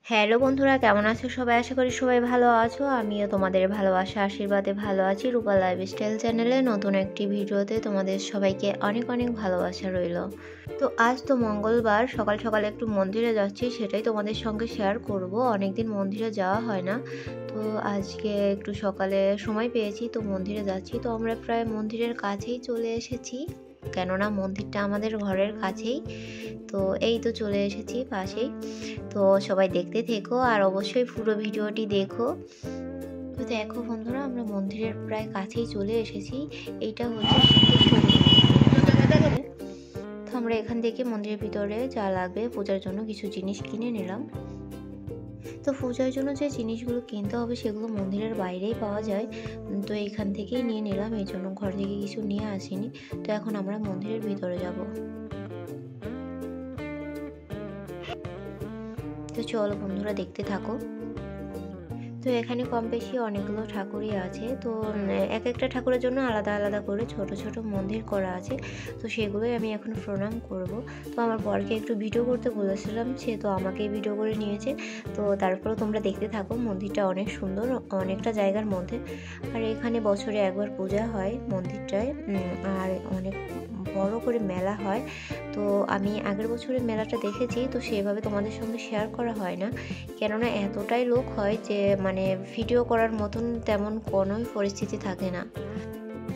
Hello বন্ধুরা, কেমন আছো সবাই? আশা করি সবাই ভালো আছো। আমিও তোমাদের ভালোবাসা আশীর্বাদে ভালো আছি। রূপা লাইফস্টাইল চ্যানেলে নতুন একটি ভিডিওতে তোমাদের সবাইকে অনেক অনেক ভালোবাসা রইল। তো আজ তো মঙ্গলবার, সকাল সকাল একটু মন্দিরে যাচ্ছি, সেটাই তোমাদের সঙ্গে শেয়ার করব। অনেকদিন মন্দিরে যাওয়া হয় না, তো আজকে একটু সকালে সময় পেয়েছি, তো মন্দিরে যাচ্ছি। তো আমরা প্রায় মন্দিরের কাছেই চলে এসেছি, কেননা মন্দিরটা আমাদের ঘরের কাছেই। তো এই তো চলে এসেছি পাশেই। তো সবাই দেখতে থেকো আর অবশ্যই পুরো ভিডিওটি দেখো। তো দেখো বন্ধুরা, আমরা মন্দিরের প্রায় কাছেই চলে এসেছি। এইটা হচ্ছে সিদ্ধেশ্বরী। তো আমরা এখান থেকে মন্দিরের ভিতরে যা লাগবে পূজার জন্য কিছু জিনিস কিনে নিলাম। তো পূজার জন্য যে জিনিসগুলো কিনতে হবে সেগুলো মন্দিরের বাইরেই পাওয়া যায়, তো এইখান থেকেই নিয়ে নিলাম। এই জন্য ঘর থেকে কিছু নিয়ে আসিনি। তো এখন আমরা মন্দিরের ভিতরে যাব। তো চলো বন্ধুরা, দেখতে থাকো। তো এখানে কম বেশি অনেকগুলো ঠাকুরই আছে। তো এক একটা ঠাকুরের জন্য আলাদা আলাদা করে ছোট ছোট মন্দির করা আছে। তো সেগুলোই আমি এখন প্রণাম করব। তো আমার বরকে একটু ভিডিও করতে বলেছিলাম, সে তো আমাকেই ভিডিও করে নিয়েছে। তো তারপরেও তোমরা দেখতে থাকো। মন্দিরটা অনেক সুন্দর, অনেকটা জায়গার মধ্যে। আর এখানে বছরে একবার পূজা হয় মন্দিরটায়, আর অনেক বড় করে মেলা হয়। তো আমি আগের বছরে মেলাটা দেখেছি, তো সেভাবে তোমাদের সঙ্গে শেয়ার করা হয় না, কেননা এতটাই লোক হয় যে মানে ভিডিও করার মতন তেমন কোনোই পরিস্থিতি থাকে না।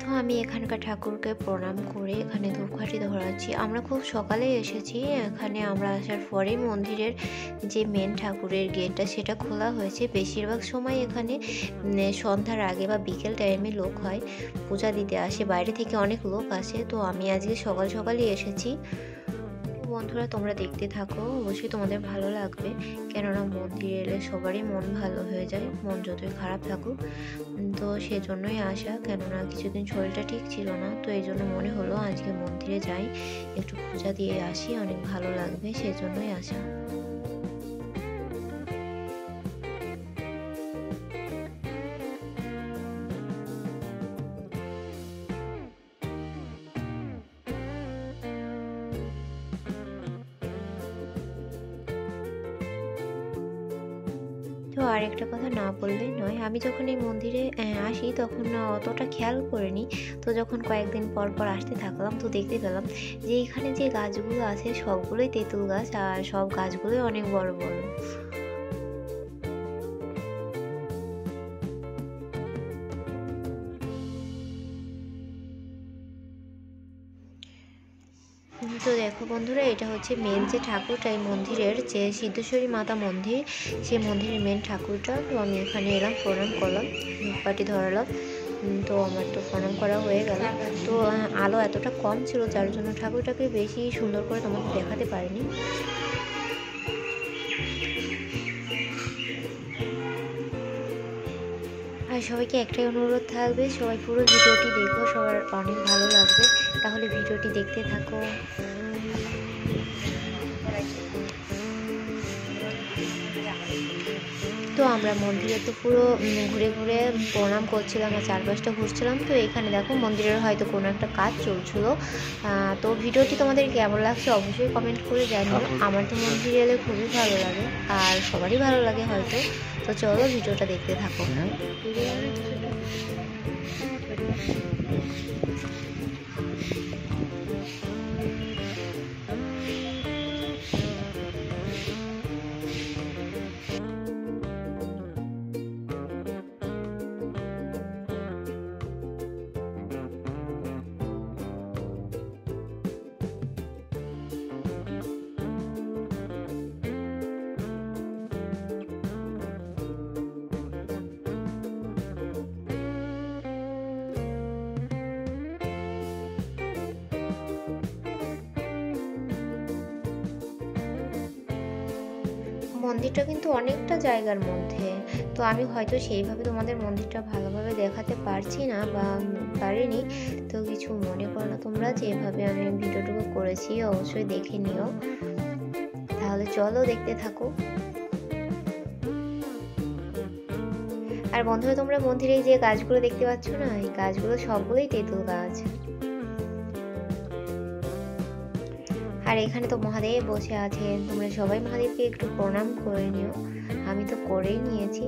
তো আমি এখানকার ঠাকুরকে প্রণাম করে এখানে ধূপকাঠি ধরাচ্ছি। আমরা খুব সকালে এসেছি। এখানে আমরা আসার পরেই মন্দিরের যে মেন ঠাকুরের গেটটা সেটা খোলা হয়েছে। বেশিরভাগ সময় এখানে সন্ধ্যার আগে বা বিকেল টাইমে লোক হয়, পূজা দিতে আসে, বাইরে থেকে অনেক লোক আসে। তো আমি আজকে সকাল সকালই এসেছি। বন্ধুরা তোমরা দেখতে থাকো, অবশ্যই তোমাদের ভালো লাগবে, কেননা মন্দিরে এলে সবারই মন ভালো হয়ে যায়, মন যতই খারাপ থাকুক। তো সেজন্যই আসা, কেননা কিছুদিন শরীরটা ঠিক ছিল না, তো এই জন্য মনে হলো আজকে মন্দিরে যাই, একটু পূজা দিয়ে আসি, অনেক ভালো লাগবে, সেজন্যই আসা। তো আরেকটা কথা না বললেই নয়, আমি যখন এই মন্দিরে আসি তখন অতটা খেয়াল করিনি। তো যখন কয়েকদিন পর পর আসতে থাকলাম, তো দেখতে পেলাম যে এখানে যে গাছগুলো আছে সবগুলোই তেঁতুল গাছ, আর সব গাছগুলোই অনেক বড় বড়। তো দেখো বন্ধুরা, এটা হচ্ছে মেন যে ঠাকুরটা এই মন্দিরের, যে সিদ্ধেশ্বরী মাতা মন্দির, সেই মন্দিরের মেন ঠাকুরটা। তো আমি এখানে এলাম, প্রণাম করলাম, ধূপকাঠি ধরালাম। তো আমার তো প্রণাম করা হয়ে গেল। তো আলো এতটা কম ছিল যার জন্য ঠাকুরটাকে বেশি সুন্দর করে তোমাকে দেখাতে পারিনি। আর সবাইকে একটাই অনুরোধ থাকবে, সবাই পুরো ভিডিওটি দেখো, সবার অনেক ভালো লাগবে, তাহলে ভিডিওটি দেখতে থাকো। তো আমরা মন্দিরে তো পুরো ঘুরে ঘুরে প্রণাম করছিলাম আর চারপাশটা ঘুরছিলাম। তো এখানে দেখো মন্দিরের হয়তো কোনো একটা কাজ চলছিল। তো ভিডিওটি তোমাদের কেমন লাগছে অবশ্যই কমেন্ট করে জানিও। আমার তো মন্দিরে এলে খুবই ভালো লাগে, আর সবারই ভালো লাগে হয়তো। তো চলো ভিডিওটা দেখতে থাকো। মন্দিরটা কিন্তু অনেকটা জায়গার মধ্যে, তো আমি হয়তো সেইভাবে তোমাদের মন্দিরটা ভালোভাবে দেখাতে পারছি না বা পারিনি। তো কিছু মনে করো না তোমরা, যেভাবে আমি ভিডিওটুকু করেছি অবশ্যই দেখে নিও। তাহলে চলো দেখতে থাকো। আর বন্ধুরা তোমরা মন্দিরে যে গাছগুলো দেখতে পাচ্ছ না, এই গাছগুলো সবগুলোই তেঁতুল গাছ। আর এখানে তো মহাদেব বসে আছেন, তোমরা সবাই মহাদেবকে একটু প্রণাম করে নিও, আমি তো করেই নিয়েছি।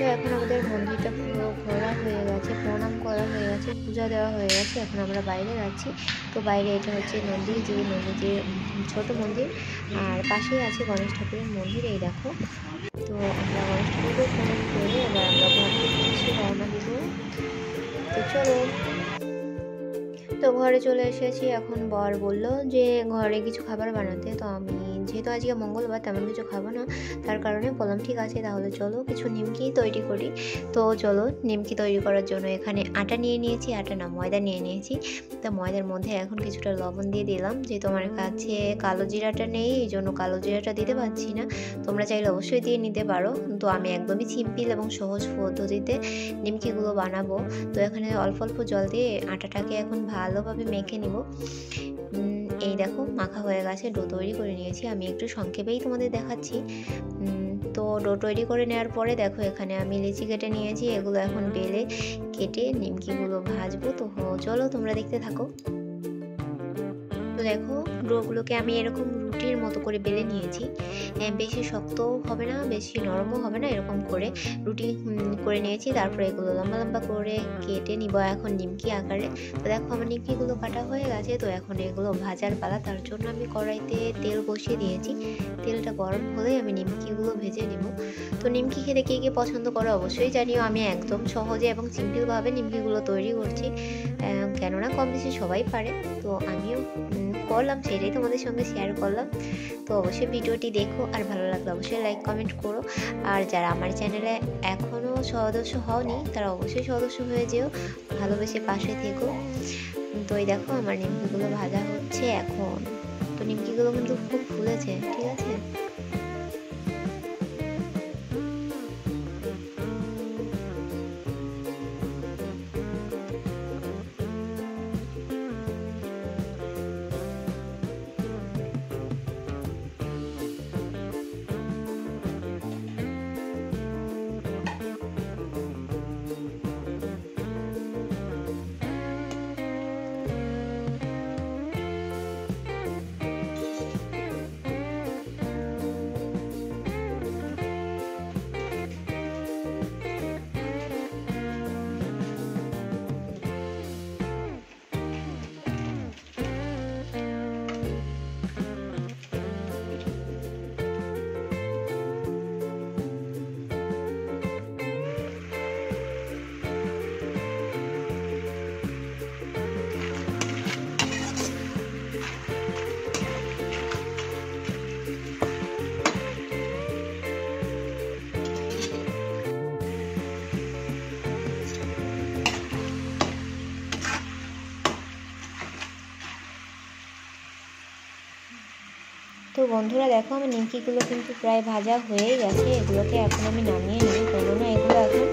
তো এখন আমাদের মন্দিরটা পুরো ঘোরা হয়ে গেছে, প্রণাম করা হয়ে গেছে, পূজা দেওয়া হয়ে গেছে। এখন আমরা বাইরে যাচ্ছি। তো বাইরে এটা হচ্ছে নন্দীজি, নন্দীজির ছোট মন্দির, আর পাশেই আছে গণেশ ঠাকুরের মন্দির। এই দেখো, তো আমরা গণেশ ঠাকুরকে প্রণাম করে এবার আমরা ঘরে এসে রওনা দিব। তো চলো, তো ঘরে চলে এসেছি। এখন বর বলল যে ঘরে কিছু খাবার বানাতে, তো আমি যেহেতু আজকে মঙ্গলবার তেমন কিছু খাবো না, তার কারণে বললাম ঠিক আছে তাহলে চলো কিছু নিমকি তৈরি করি। তো চলো, নিমকি তৈরি করার জন্য এখানে আটা নিয়ে নিয়েছি, আটা না ময়দা নিয়ে নিয়েছি। তো ময়দার মধ্যে এখন কিছুটা লবণ দিয়ে দিলাম, যেহেতু আমার কাছে কালো জিরাটা নেই এই জন্য কালো জিরাটা দিতে পারছি না, তোমরা চাইলে অবশ্যই দিয়ে নিতে পারো। তো আমি একদমই সিম্পল এবং সহজ পদ্ধতিতে নিমকিগুলো বানাবো। তো এখানে অল্প অল্প জল দিয়ে আটাটাকে এখন ভালোভাবে মেখে নিব। এই দেখো মাখা হয়ে গেছে, ডো তৈরি করে নিয়েছি। আমি একটু সংক্ষেপেই তোমাদের দেখাচ্ছি। তো ডো তৈরি করে নেওয়ার পরে দেখো এখানে আমি লিচি কেটে নিয়েছি, এগুলো এখন বেলে কেটে নিমকিগুলো ভাজবো। তো চলো তোমরা দেখতে থাকো। তো দেখো ডোগুলোকে আমি এরকম রুটির মতো করে বেলে নিয়েছি, বেশি শক্তও হবে না বেশি নরমও হবে না, এরকম করে রুটি করে নিয়েছি। তারপরে এগুলো লম্বা লম্বা করে কেটে নিব এখন নিমকি আকারে। তো দেখো আমার নিমকিগুলো কাটা হয়ে গেছে। তো এখন এগুলো ভাজার পালা, তার জন্য আমি কড়াইতে তেল বসিয়ে দিয়েছি। তেলটা গরম হলেই আমি নিমকিগুলো ভেজে নিব। তো নিমকি খেতে কে কে পছন্দ করো অবশ্যই জানিও। আমি একদম সহজে এবং সিম্পলভাবে নিমকিগুলো তৈরি করছি, কেননা কম বেশি সবাই পারে। তো আমিও করলাম, সেটাই তোমাদের সঙ্গে শেয়ার করলাম। তো অবশ্যই ভিডিওটি দেখো, আর ভালো লাগলে অবশ্যই লাইক কমেন্ট করো। আর যারা আমার চ্যানেলে এখনও সদস্য হওনি তারা অবশ্যই সদস্য হয়ে যেও, ভালোবেসে পাশে থেকো। তো এই দেখো আমার নিমকিগুলো ভাজা হচ্ছে এখন। তো নিমকিগুলো কিন্তু খুব ফুলেছে, ঠিক আছে। তো বন্ধুরা দেখো আমার নিমকিগুলো কিন্তু প্রায় ভাজা হয়ে গেছে। এগুলোকে এখন আমি নামিয়ে নিই, কেননা এগুলো এখন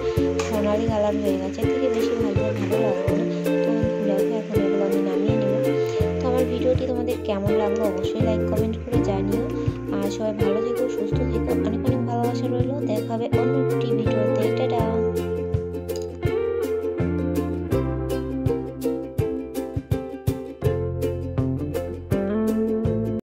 সোনালি কালার হয়ে গেছে, থেকে বেশি ভালো লাগবে না। তো দেখো এখন এগুলো আমি নামিয়ে নেব। তো আমার ভিডিওটি তোমাদের কেমন লাগলো অবশ্যই লাইক কমেন্ট করে জানিও। আর সবাই ভালো থেকো, সুস্থ থেকো, অনেক অনেক ভালোবাসা রইলো। দেখা হবে অন্য একটি ভিডিওতে। টাটা।